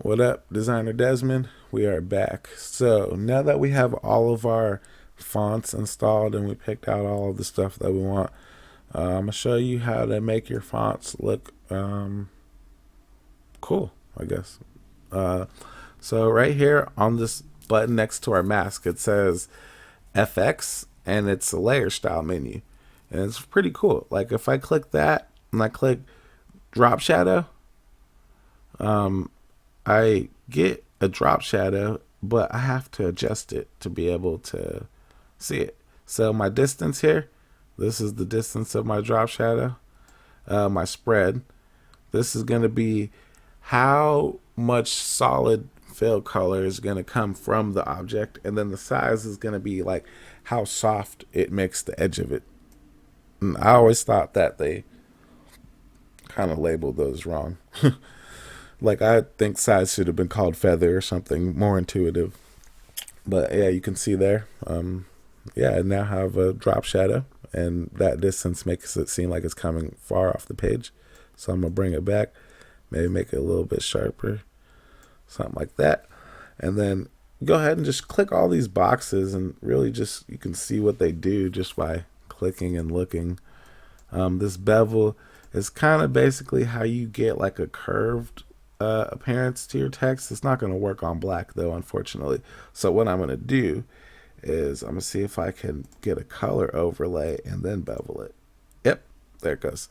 What up, Designer Desmond? We are back. So now that we have all of our fonts installed and we picked out all of the stuff that we want, I'm gonna show you how to make your fonts look cool, I guess. Uh, so right here on this button next to our mask, it says FX and it's a layer style menu, and it's pretty cool. Like if I click that and I click drop shadow, I get a drop shadow, but I have to adjust it to be able to see it. So my distance here, this is the distance of my drop shadow. My spread, this is going to be how much solid fill color is going to come from the object. And then the size is going to be like how soft it makes the edge of it. And I always thought that they kind of labeled those wrong. Like I think size should have been called feather or something more intuitive. But yeah, you can see there. Yeah, I now have a drop shadow, and that distance makes it seem like it's coming far off the page. So I'm gonna bring it back, maybe make it a little bit sharper, something like that. And then go ahead and just click all these boxes, and really just you can see what they do just by clicking and looking. This bevel is kind of basically how you get like a curved appearance to your text. It's not going to work on black though, unfortunately. So what I'm going to do is I'm going to see if I can get a color overlay and then bevel it. Yep, there it goes.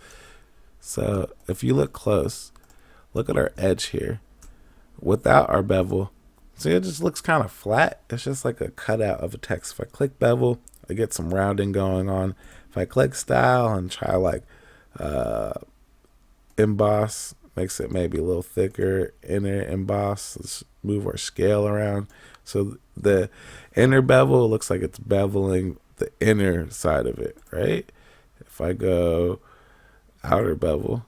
So if you look close, look at our edge here. Without our bevel, see, it just looks kind of flat. It's just like a cutout of a text. If I click bevel, I get some rounding going on. If I click style and try like emboss, makes it maybe a little thicker. Inner emboss, let's move our scale around. So the inner bevel looks like it's beveling the inner side of it, right? If I go outer bevel,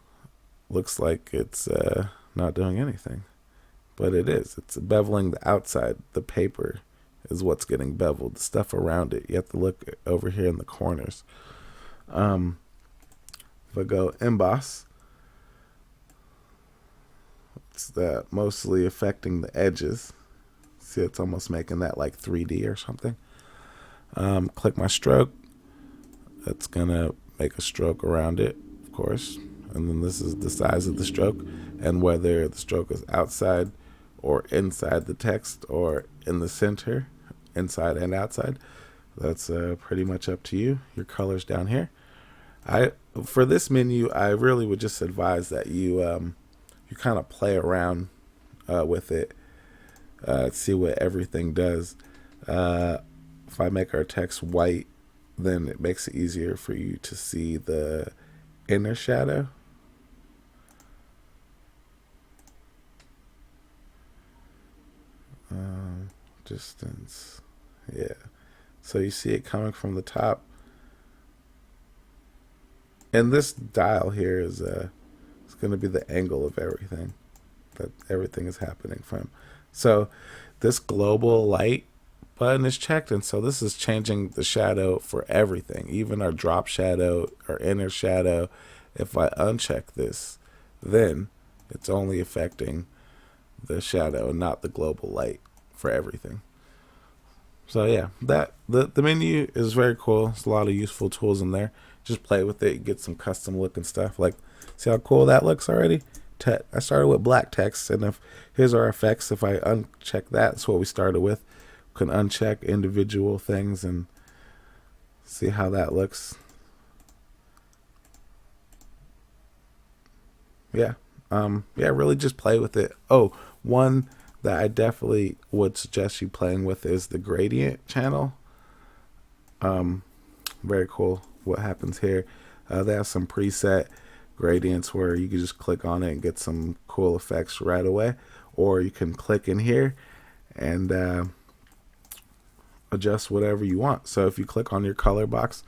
looks like it's not doing anything. But it is. It's beveling the outside. The paper is what's getting beveled. The stuff around it, you have to look over here in the corners. If I go emboss, it's mostly affecting the edges. See, it's almost making that like 3D or something. Click my stroke. That's gonna make a stroke around it, of course. And then this is the size of the stroke, and whether the stroke is outside or inside the text or in the center, inside and outside. That's pretty much up to you. Your colors down here. For this menu, I really would just advise that you kind of play around with it, see what everything does. If I make our text white, then it makes it easier for you to see the inner shadow. Distance, yeah. So you see it coming from the top, and this dial here is it's going to be the angle of everything that everything is happening from. So this global light button is checked, and so this is changing the shadow for everything, even our drop shadow, our inner shadow. If I uncheck this, then it's only affecting the shadow and not the global light for everything. So yeah, that the menu is very cool. There's a lot of useful tools in there. Just play with it, get some custom looking stuff. Like, see how cool that looks already? I started with black text, and if here's our effects. If I uncheck that, that's what we started with. We can uncheck individual things and see how that looks. Yeah, yeah, really just play with it. Oh, one that I definitely would suggest you playing with is the gradient channel. Very cool what happens here. They have some preset gradients where you can just click on it and get some cool effects right away, or you can click in here and adjust whatever you want. So if you click on your color box,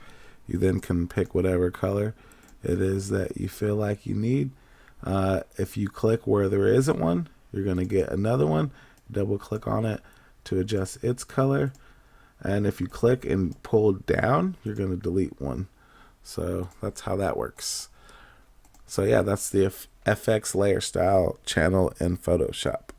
you then can pick whatever color it is that you feel like you need. If you click where there isn't one, you're going to get another one. Double click on it to adjust its color. And if you click and pull down, you're going to delete one. So that's how that works. So yeah, that's the FX layer style channel in Photoshop.